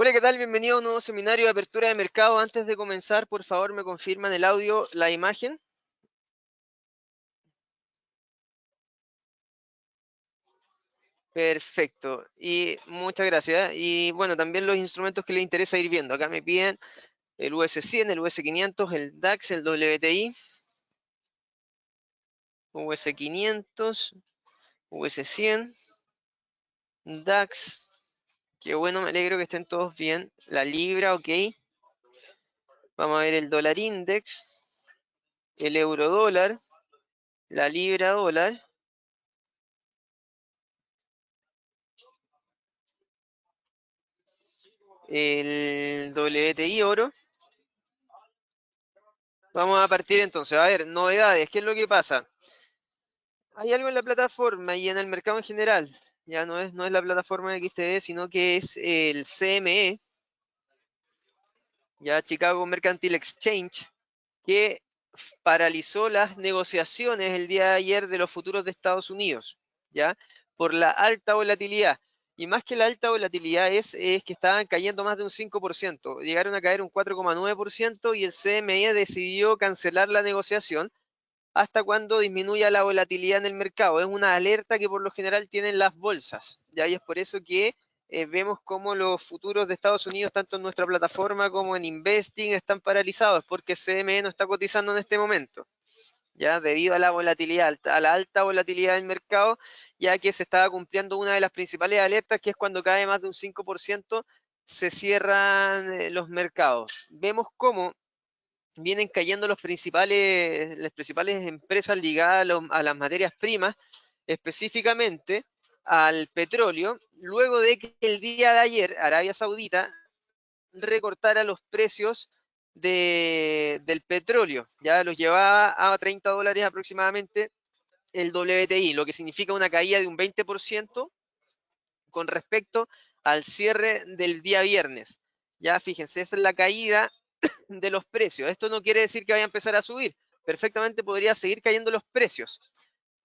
Hola, ¿qué tal? Bienvenido a un nuevo seminario de apertura de mercado. Antes de comenzar, por favor, me confirman el audio, la imagen. Perfecto. Y muchas gracias. Y bueno, también los instrumentos que les interesa ir viendo. Acá me piden el US100, el US500, el DAX, el WTI, US500, US100, DAX. Qué bueno, me alegro que estén todos bien. La libra, ok. Vamos a ver el dólar index, el euro dólar, la libra dólar. El WTI oro. Vamos a partir entonces. A ver, novedades. ¿Qué es lo que pasa? Hay algo en la plataforma y en el mercado en general. Ya no es la plataforma de XTB, sino que es el CME, ya Chicago Mercantile Exchange, que paralizó las negociaciones el día de ayer de los futuros de Estados Unidos, ¿ya? Por la alta volatilidad. Y más que la alta volatilidad es que estaban cayendo más de un 5%. Llegaron a caer un 4,9% y el CME decidió cancelar la negociación hasta cuando disminuya la volatilidad en el mercado. Es una alerta que por lo general tienen las bolsas, ¿ya? Y es por eso que vemos cómo los futuros de Estados Unidos, tanto en nuestra plataforma como en Investing, están paralizados porque CME no está cotizando en este momento, ¿ya? Debido a la volatilidad, a la alta volatilidad del mercado, ya que se estaba cumpliendo una de las principales alertas, que es cuando cae más de un 5%, se cierran los mercados. Vemos cómo vienen cayendo las principales empresas ligadas a las materias primas, específicamente al petróleo, luego de que el día de ayer Arabia Saudita recortara los precios del petróleo, ya los llevaba a $30 aproximadamente el WTI, lo que significa una caída de un 20% con respecto al cierre del día viernes. Ya fíjense, esa es la caída de los precios. Esto no quiere decir que vaya a empezar a subir. Perfectamente podría seguir cayendo los precios.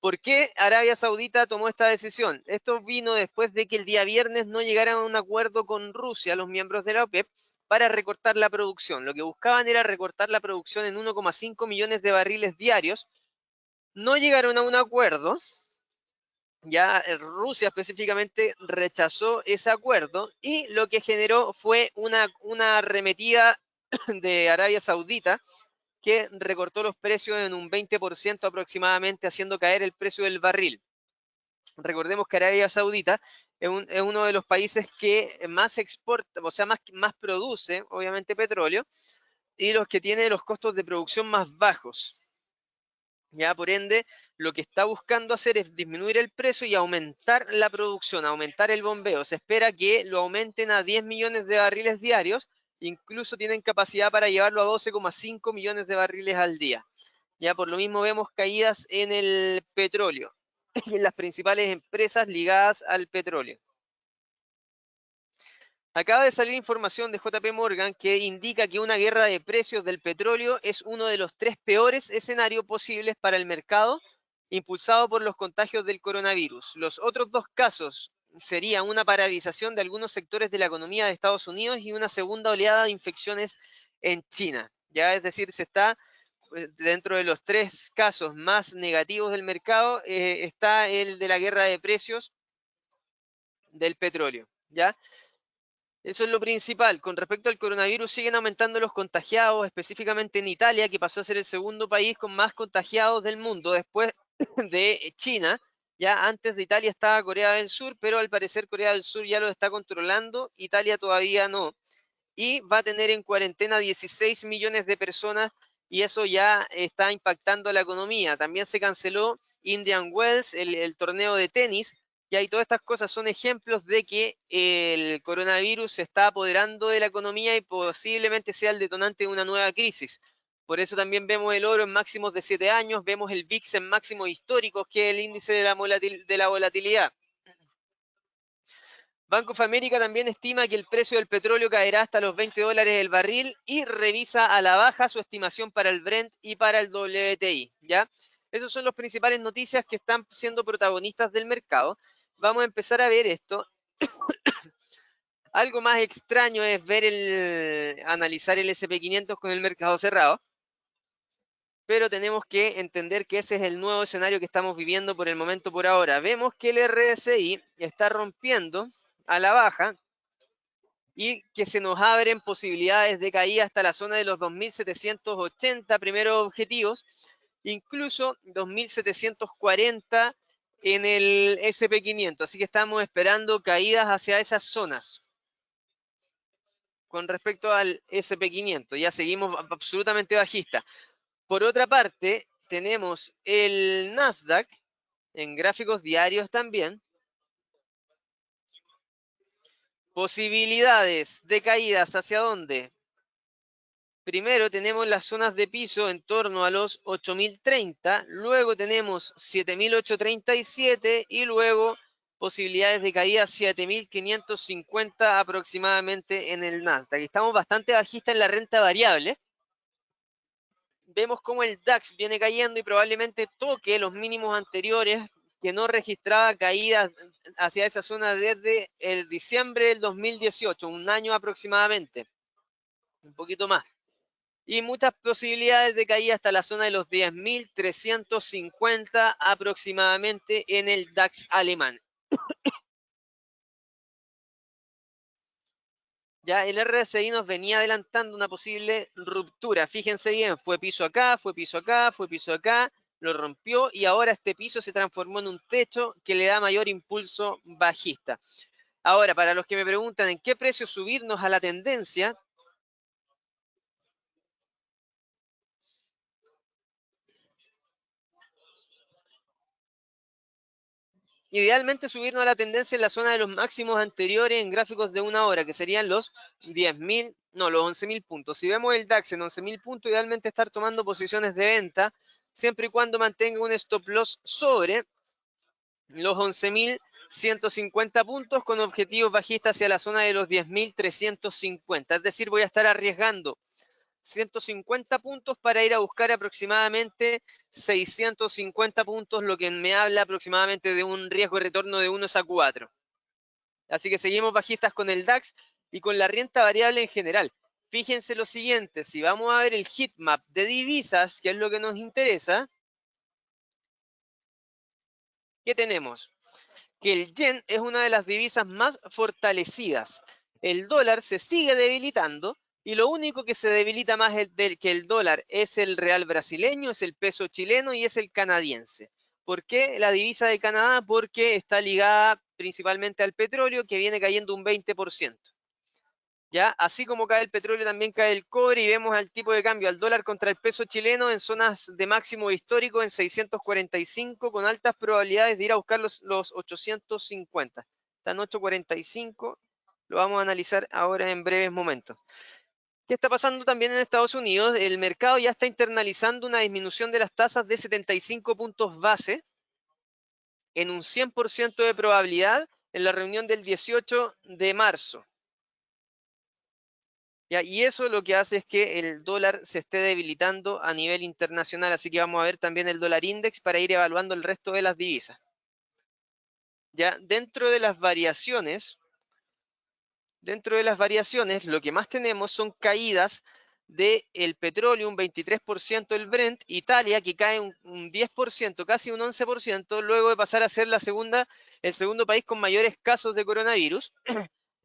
¿Por qué Arabia Saudita tomó esta decisión? Esto vino después de que el día viernes no llegaran a un acuerdo con Rusia, los miembros de la OPEP, para recortar la producción. Lo que buscaban era recortar la producción en 1,5 millones de barriles diarios. No llegaron a un acuerdo. Ya Rusia específicamente rechazó ese acuerdo y lo que generó fue una arremetida de Arabia Saudita que recortó los precios en un 20% aproximadamente, haciendo caer el precio del barril. Recordemos que Arabia Saudita es uno de los países que más exporta, o sea, más produce, obviamente, petróleo, y los que tiene los costos de producción más bajos. Ya, por ende, lo que está buscando hacer es disminuir el precio y aumentar la producción, aumentar el bombeo. Se espera que lo aumenten a 10 millones de barriles diarios, incluso tienen capacidad para llevarlo a 12,5 millones de barriles al día. Ya por lo mismo vemos caídas en el petróleo y en las principales empresas ligadas al petróleo. Acaba de salir información de JP Morgan que indica que una guerra de precios del petróleo es uno de los 3 peores escenarios posibles para el mercado, impulsado por los contagios del coronavirus. Los otros 2 casos serían una paralización de algunos sectores de la economía de Estados Unidos y una segunda oleada de infecciones en China. Ya, es decir, se está dentro de los 3 casos más negativos del mercado, está el de la guerra de precios del petróleo, ¿ya? Eso es lo principal. Con respecto al coronavirus, siguen aumentando los contagiados, específicamente en Italia, que pasó a ser el segundo país con más contagiados del mundo, después de China. Ya antes de Italia estaba Corea del Sur, pero al parecer Corea del Sur ya lo está controlando, Italia todavía no. Y va a tener en cuarentena 16 millones de personas y eso ya está impactando a la economía. También se canceló Indian Wells, el torneo de tenis, y todas estas cosas son ejemplos de que el coronavirus se está apoderando de la economía y posiblemente sea el detonante de una nueva crisis. Por eso también vemos el oro en máximos de 7 años, vemos el VIX en máximos históricos, que es el índice de la volatilidad. Bank of America también estima que el precio del petróleo caerá hasta los $20 el barril y revisa a la baja su estimación para el Brent y para el WTI, ¿ya? Esas son las principales noticias que están siendo protagonistas del mercado. Vamos a empezar a ver esto. Algo más extraño es analizar el SP500 con el mercado cerrado, pero tenemos que entender que ese es el nuevo escenario que estamos viviendo por el momento por ahora. Vemos que el RSI está rompiendo a la baja y que se nos abren posibilidades de caída hasta la zona de los 2.780 primeros objetivos, incluso 2.740 en el SP500. Así que estamos esperando caídas hacia esas zonas. Con respecto al SP500, ya seguimos absolutamente bajista. Por otra parte, tenemos el Nasdaq en gráficos diarios también. Posibilidades de caídas hacia dónde. Primero tenemos las zonas de piso en torno a los 8.030, luego tenemos 7.837 y luego posibilidades de caída 7.550 aproximadamente en el Nasdaq. Estamos bastante bajistas en la renta variable. Vemos cómo el DAX viene cayendo y probablemente toque los mínimos anteriores que no registraba caídas hacia esa zona desde el diciembre del 2018, un año aproximadamente, un poquito más. Y muchas posibilidades de caída hasta la zona de los 10.350 aproximadamente en el DAX alemán. Ya el RSI nos venía adelantando una posible ruptura. Fíjense bien, fue piso acá, fue piso acá, fue piso acá, lo rompió y ahora este piso se transformó en un techo que le da mayor impulso bajista. Ahora, para los que me preguntan en qué precio subirnos a la tendencia, idealmente subirnos a la tendencia en la zona de los máximos anteriores en gráficos de una hora, que serían los 10.000, no, los 11.000 puntos. Si vemos el DAX en 11.000 puntos, idealmente estar tomando posiciones de venta, siempre y cuando mantenga un stop loss sobre los 11.150 puntos con objetivos bajistas hacia la zona de los 10.350. Es decir, voy a estar arriesgando 150 puntos para ir a buscar aproximadamente 650 puntos, lo que me habla aproximadamente de un riesgo de retorno de 1 a 4. Así que seguimos bajistas con el DAX y con la renta variable en general. Fíjense lo siguiente, si vamos a ver el heatmap de divisas, que es lo que nos interesa, ¿qué tenemos? Que el yen es una de las divisas más fortalecidas. El dólar se sigue debilitando y lo único que se debilita más que el dólar es el real brasileño, es el peso chileno y es el canadiense. ¿Por qué la divisa de Canadá? Porque está ligada principalmente al petróleo, que viene cayendo un 20%. ¿Ya? Así como cae el petróleo, también cae el cobre y vemos al tipo de cambio, al dólar contra el peso chileno en zonas de máximo histórico en 645, con altas probabilidades de ir a buscar los 850. Está en 845, lo vamos a analizar ahora en breves momentos. ¿Qué está pasando también en Estados Unidos? El mercado ya está internalizando una disminución de las tasas de 75 puntos base en un 100% de probabilidad en la reunión del 18 de marzo. ¿Ya? Y eso lo que hace es que el dólar se esté debilitando a nivel internacional, así que vamos a ver también el dólar index para ir evaluando el resto de las divisas. Ya dentro de las variaciones, lo que más tenemos son caídas del petróleo, un 23% el Brent, Italia que cae un 10%, casi un 11%, luego de pasar a ser el segundo país con mayores casos de coronavirus,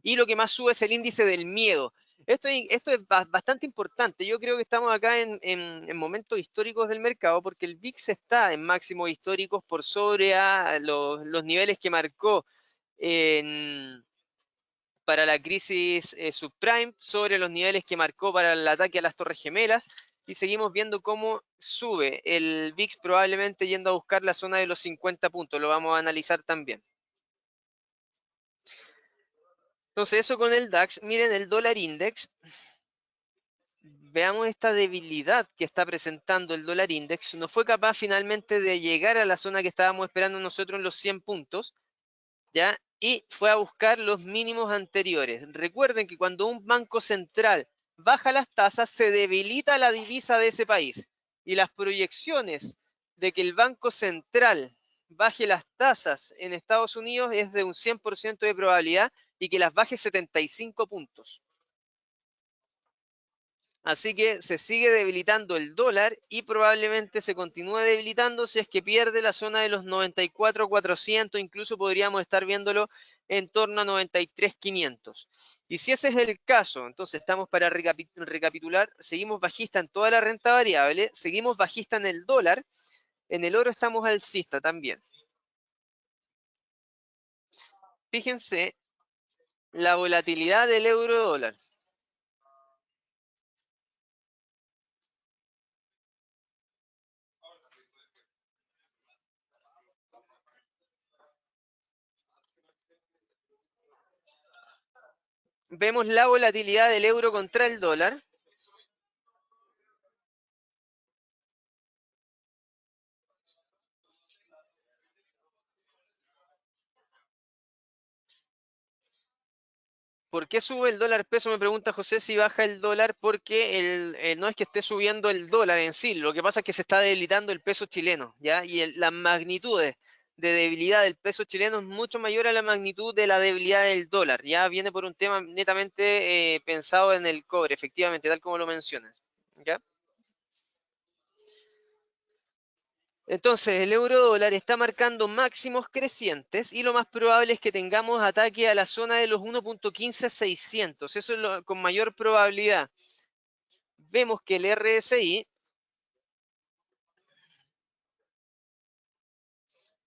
y lo que más sube es el índice del miedo. Esto es bastante importante. Yo creo que estamos acá en momentos históricos del mercado porque el VIX está en máximos históricos por sobre a los niveles que marcó para la crisis subprime, sobre los niveles que marcó para el ataque a las Torres Gemelas, y seguimos viendo cómo sube el VIX probablemente yendo a buscar la zona de los 50 puntos. Lo vamos a analizar también. Entonces eso con el DAX. Miren el dólar index. Veamos esta debilidad que está presentando el dólar index. No fue capaz finalmente de llegar a la zona que estábamos esperando nosotros en los 100 puntos, ¿ya? Y fue a buscar los mínimos anteriores. Recuerden que cuando un banco central baja las tasas, se debilita la divisa de ese país. Y las proyecciones de que el Banco Central baje las tasas en Estados Unidos es de un 100% de probabilidad y que las baje 75 puntos. Así que se sigue debilitando el dólar y probablemente se continúe debilitando si es que pierde la zona de los 94.400, incluso podríamos estar viéndolo en torno a 93.500. Y si ese es el caso, entonces estamos para recapitular, seguimos bajista en toda la renta variable, seguimos bajista en el dólar, en el oro estamos alcista también. Fíjense la volatilidad del euro dólar. Vemos la volatilidad del euro contra el dólar. ¿Por qué sube el dólar peso? Me pregunta José si baja el dólar, porque no es que esté subiendo el dólar en sí, lo que pasa es que se está debilitando el peso chileno, ¿ya? Y las magnitudes de debilidad del peso chileno es mucho mayor a la magnitud de la debilidad del dólar, ya viene por un tema netamente pensado en el cobre, efectivamente, tal como lo mencionas, ¿ya? Entonces, el euro dólar está marcando máximos crecientes y lo más probable es que tengamos ataque a la zona de los 1.15600. Eso es con mayor probabilidad. Vemos que el RSI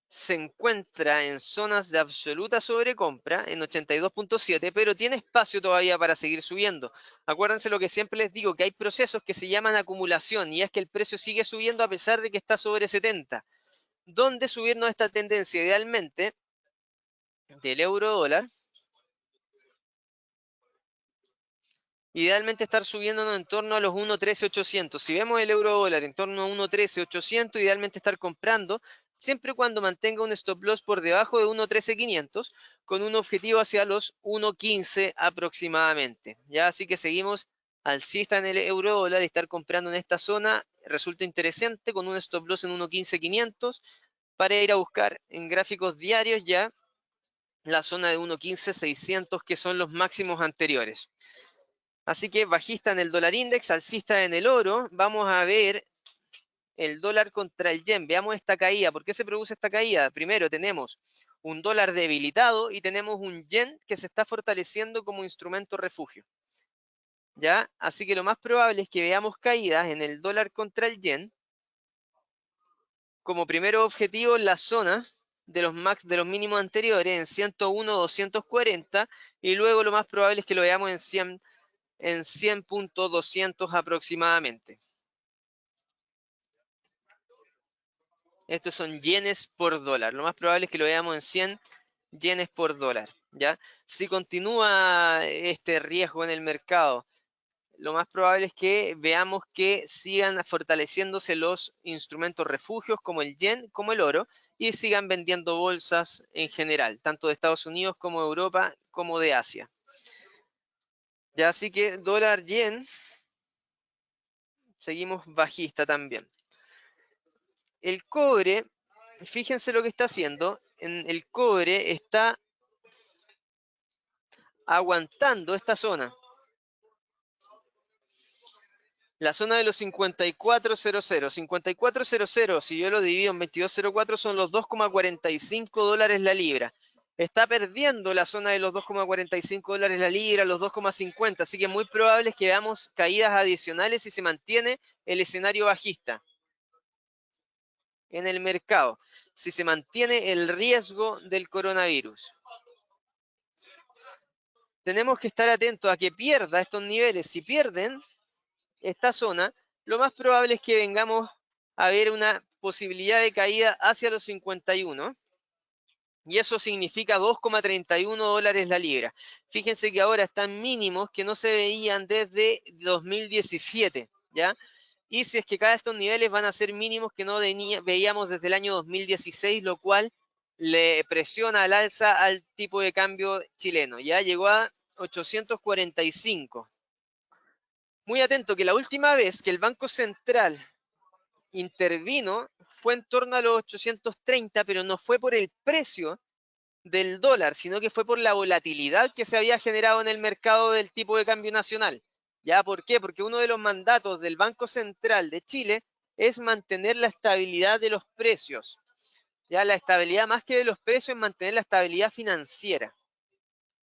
se encuentra en zonas de absoluta sobrecompra en 82.7, pero tiene espacio todavía para seguir subiendo. Acuérdense lo que siempre les digo, que hay procesos que se llaman acumulación y es que el precio sigue subiendo a pesar de que está sobre 70. ¿Dónde subirnos esta tendencia? Idealmente del euro dólar. Idealmente estar subiéndonos en torno a los 1.13.800. Si vemos el euro dólar en torno a 1.13.800, idealmente estar comprando, siempre y cuando mantenga un stop loss por debajo de 1.13.500, con un objetivo hacia los 1.15 aproximadamente. Ya, así que seguimos alcista en el euro dólar y estar comprando en esta zona resulta interesante con un stop loss en 1.15.500 para ir a buscar en gráficos diarios ya la zona de 1.15.600 que son los máximos anteriores. Así que bajista en el dólar index, alcista en el oro. Vamos a ver el dólar contra el yen. Veamos esta caída. ¿Por qué se produce esta caída? Primero tenemos un dólar debilitado y tenemos un yen que se está fortaleciendo como instrumento refugio. ¿Ya? Así que lo más probable es que veamos caídas en el dólar contra el yen. Como primer objetivo la zona de los mínimos anteriores en 101.240 y luego lo más probable es que lo veamos en 100.200 aproximadamente. Estos son yenes por dólar. Lo más probable es que lo veamos en 100 yenes por dólar, ¿ya? Si continúa este riesgo en el mercado, lo más probable es que veamos que sigan fortaleciéndose los instrumentos refugios como el yen, como el oro, y sigan vendiendo bolsas en general, tanto de Estados Unidos como de Europa, como de Asia. Ya, así que dólar yen, seguimos bajista también. El cobre, fíjense lo que está haciendo. El cobre está aguantando esta zona. La zona de los 54.00. 54.00, si yo lo divido en 22.04, son los 2,45 dólares la libra. Está perdiendo la zona de los 2,45 dólares la libra, los 2,50. Así que muy probable es que veamos caídas adicionales si se mantiene el escenario bajista en el mercado, si se mantiene el riesgo del coronavirus. Tenemos que estar atentos a que pierda estos niveles. Si pierden esta zona, lo más probable es que vengamos a ver una posibilidad de caída hacia los 51. Y eso significa 2,31 dólares la libra. Fíjense que ahora están mínimos que no se veían desde 2017, ¿ya? Y si es que cae estos niveles van a ser mínimos que no veíamos desde el año 2016, lo cual le presiona al alza al tipo de cambio chileno. Ya llegó a 845. Muy atento que la última vez que el Banco Central intervino fue en torno a los 830, pero no fue por el precio del dólar, sino que fue por la volatilidad que se había generado en el mercado del tipo de cambio nacional. ¿Ya? ¿Por qué? Porque uno de los mandatos del Banco Central de Chile es mantener la estabilidad de los precios. Ya la estabilidad más que de los precios es mantener la estabilidad financiera.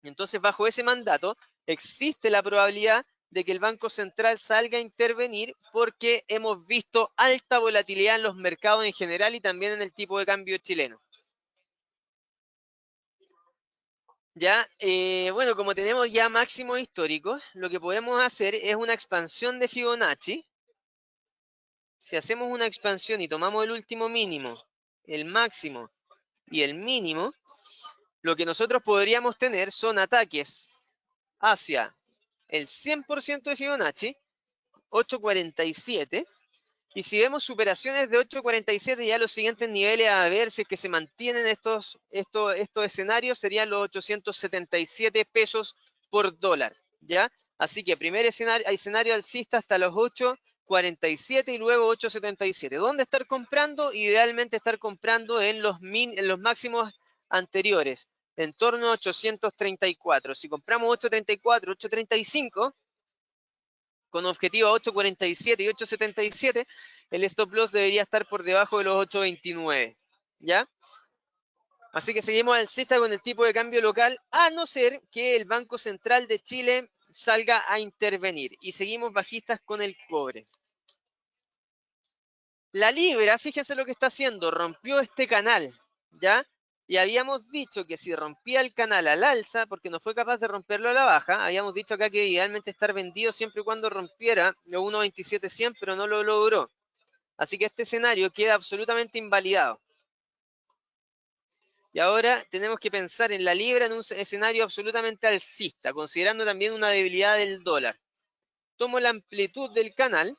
Entonces, bajo ese mandato, existe la probabilidad de que el Banco Central salga a intervenir porque hemos visto alta volatilidad en los mercados en general y también en el tipo de cambio chileno. Ya, bueno, como tenemos ya máximos históricos, lo que podemos hacer es una expansión de Fibonacci. Si hacemos una expansión y tomamos el último mínimo, el máximo y el mínimo, lo que nosotros podríamos tener son ataques hacia el 100% de Fibonacci, 8.47, y si vemos superaciones de 8.47, ya los siguientes niveles a ver si es que se mantienen estos escenarios serían los 877 pesos por dólar, ¿ya? Así que primer escenario alcista hasta los 8.47 y luego 8.77. ¿Dónde estar comprando? Idealmente estar comprando en los máximos anteriores, en torno a 834. Si compramos 8.34, 8.35, con objetivo a 8.47 y 8.77, el stop loss debería estar por debajo de los 8.29, ¿ya? Así que seguimos alcista con el tipo de cambio local, a no ser que el Banco Central de Chile salga a intervenir. Y seguimos bajistas con el cobre. La libra, fíjense lo que está haciendo, rompió este canal, ¿ya? Y habíamos dicho que si rompía el canal al alza, porque no fue capaz de romperlo a la baja, habíamos dicho acá que idealmente estar vendido siempre y cuando rompiera los 1.27.100, pero no lo logró. Así que este escenario queda absolutamente invalidado. Y ahora tenemos que pensar en la libra en un escenario absolutamente alcista, considerando también una debilidad del dólar. Tomo la amplitud del canal,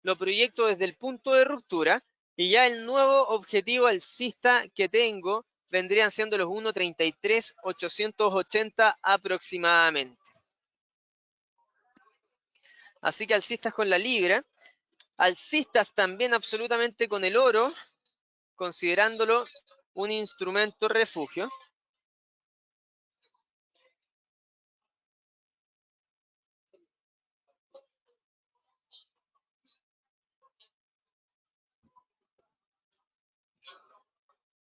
lo proyecto desde el punto de ruptura y ya el nuevo objetivo alcista que tengo vendrían siendo los 1.33.880 aproximadamente. Así que alcistas con la libra, alcistas también absolutamente con el oro, considerándolo un instrumento refugio.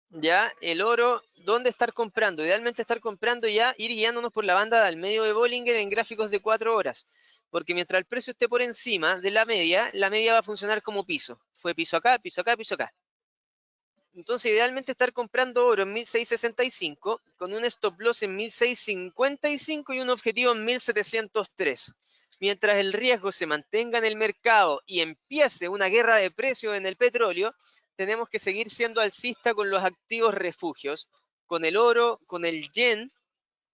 Ya, el oro, ¿dónde estar comprando? Idealmente estar comprando ya, ir guiándonos por la banda del medio de Bollinger en gráficos de 4 horas. Porque mientras el precio esté por encima de la media va a funcionar como piso. Fue piso acá, piso acá, piso acá. Entonces, idealmente estar comprando oro en 1665 con un stop loss en 1655 y un objetivo en 1703. Mientras el riesgo se mantenga en el mercado y empiece una guerra de precios en el petróleo, tenemos que seguir siendo alcista con los activos refugios, con el oro, con el yen.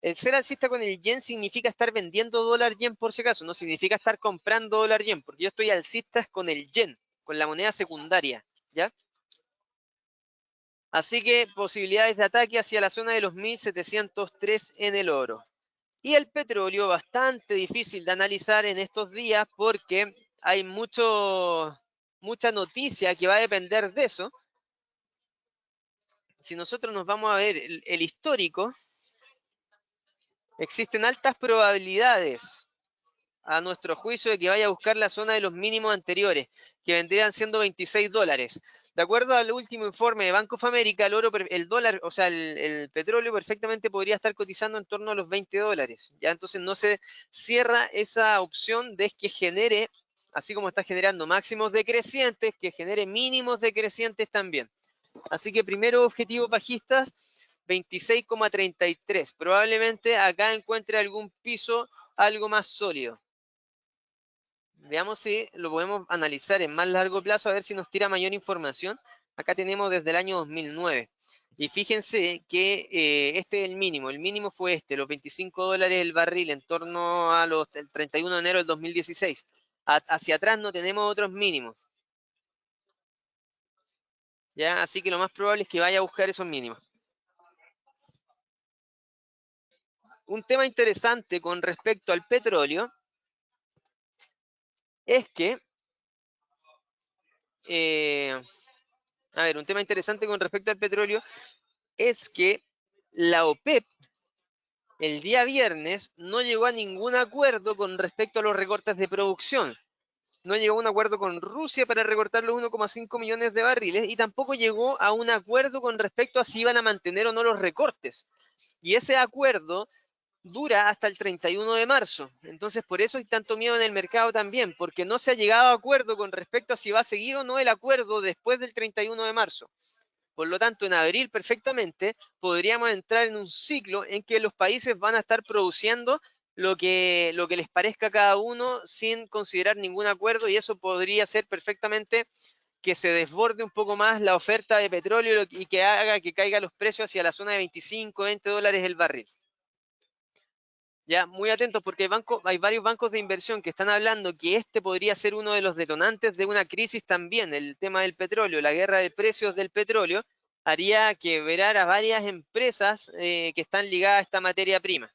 El ser alcista con el yen significa estar vendiendo dólar yen por si acaso, no significa estar comprando dólar yen, porque yo estoy alcista con el yen, con la moneda secundaria, ¿ya? Así que posibilidades de ataque hacia la zona de los 1703 en el oro. Y el petróleo bastante difícil de analizar en estos días porque hay mucha noticia que va a depender de eso. Si nosotros nos vamos a ver el histórico, existen altas probabilidades a nuestro juicio de que vaya a buscar la zona de los mínimos anteriores, que vendrían siendo 26 dólares. De acuerdo al último informe de Bank of America, el dólar, o sea, el petróleo perfectamente podría estar cotizando en torno a los 20 dólares. Ya entonces no se cierra esa opción de que genere, así como está generando máximos decrecientes, que genere mínimos decrecientes también. Así que primero objetivo bajistas, 26,33. Probablemente acá encuentre algún piso algo más sólido. Veamos si lo podemos analizar en más largo plazo, a ver si nos tira mayor información. Acá tenemos desde el año 2009. Y fíjense que este es el mínimo. El mínimo fue este, los 25 dólares el barril en torno a el 31 de enero del 2016. Hacia atrás no tenemos otros mínimos. ¿Ya? Así que lo más probable es que vaya a buscar esos mínimos. Un tema interesante con respecto al petróleo es que a ver, un tema interesante con respecto al petróleo es que la OPEP el día viernes no llegó a ningún acuerdo con respecto a los recortes de producción. No llegó a un acuerdo con Rusia para recortar los 1,5 millones de barriles y tampoco llegó a un acuerdo con respecto a si iban a mantener o no los recortes. Y ese acuerdo dura hasta el 31 de marzo. Entonces, por eso hay tanto miedo en el mercado también, porque no se ha llegado a acuerdo con respecto a si va a seguir o no el acuerdo después del 31 de marzo. Por lo tanto, en abril perfectamente podríamos entrar en un ciclo en que los países van a estar produciendo lo que les parezca a cada uno sin considerar ningún acuerdo y eso podría ser perfectamente que se desborde un poco más la oferta de petróleo y que haga que caigan los precios hacia la zona de 25, 20 dólares el barril. Ya, muy atentos porque hay varios bancos de inversión que están hablando que este podría ser uno de los detonantes de una crisis también. El tema del petróleo, la guerra de precios del petróleo, haría quebrar a varias empresas que están ligadas a esta materia prima.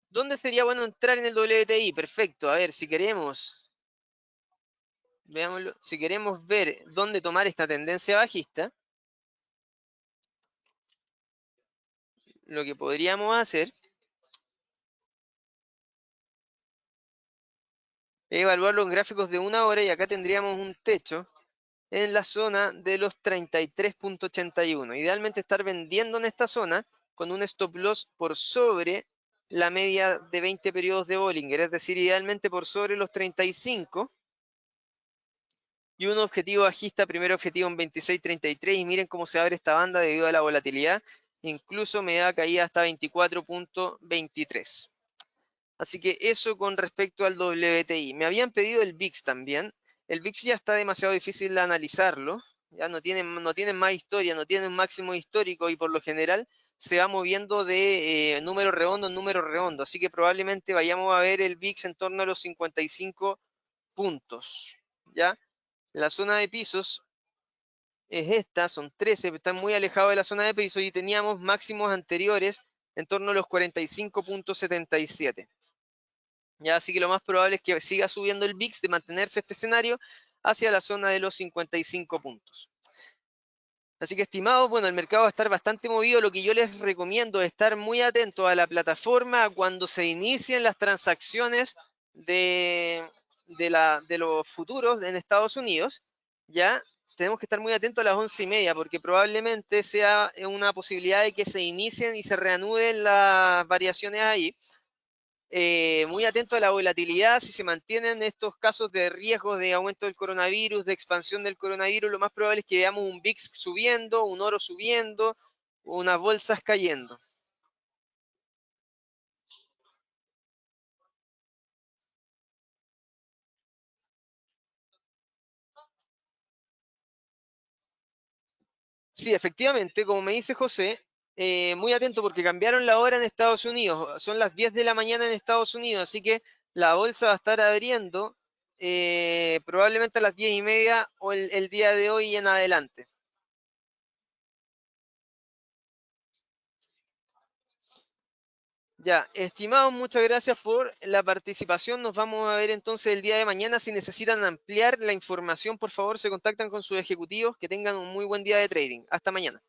¿Dónde sería bueno entrar en el WTI? Perfecto. A ver, si queremos, veámoslo, si queremos ver dónde tomar esta tendencia bajista, lo que podríamos hacer es evaluarlo en gráficos de 1 hora y acá tendríamos un techo en la zona de los 33,81. Idealmente estar vendiendo en esta zona con un stop loss por sobre la media de 20 periodos de Bollinger, es decir, idealmente por sobre los 35 y un objetivo bajista, primer objetivo en 26,33 y miren cómo se abre esta banda debido a la volatilidad, incluso me da caída hasta 24,23. Así que eso con respecto al WTI. Me habían pedido el VIX también. El VIX ya está demasiado difícil de analizarlo. Ya no tienen más historia, no tienen un máximo histórico y por lo general se va moviendo de número redondo en número redondo. Así que probablemente vayamos a ver el VIX en torno a los 55 puntos. ¿Ya? La zona de pisos es esta, son 13, están muy alejados de la zona de pisos y teníamos máximos anteriores en torno a los 45,77. Ya, así que lo más probable es que siga subiendo el VIX de mantenerse este escenario hacia la zona de los 55 puntos. Así que, estimados, bueno, el mercado va a estar bastante movido. Lo que yo les recomiendo es estar muy atentos a la plataforma cuando se inicien las transacciones de los futuros en Estados Unidos. Ya tenemos que estar muy atentos a las 11:30 porque probablemente sea una posibilidad de que se inicien y se reanuden las variaciones ahí. Muy atento a la volatilidad, si se mantienen estos casos de riesgo de aumento del coronavirus, de expansión del coronavirus, lo más probable es que veamos un VIX subiendo, un oro subiendo, unas bolsas cayendo. Sí, efectivamente, como me dice José, muy atento porque cambiaron la hora en Estados Unidos, son las 10 de la mañana en Estados Unidos, así que la bolsa va a estar abriendo probablemente a las 10:30 o el día de hoy en adelante. Ya, estimados, muchas gracias por la participación. Nos vamos a ver entonces el día de mañana. Si necesitan ampliar la información, por favor, se contactan con sus ejecutivos. Que tengan un muy buen día de trading. Hasta mañana.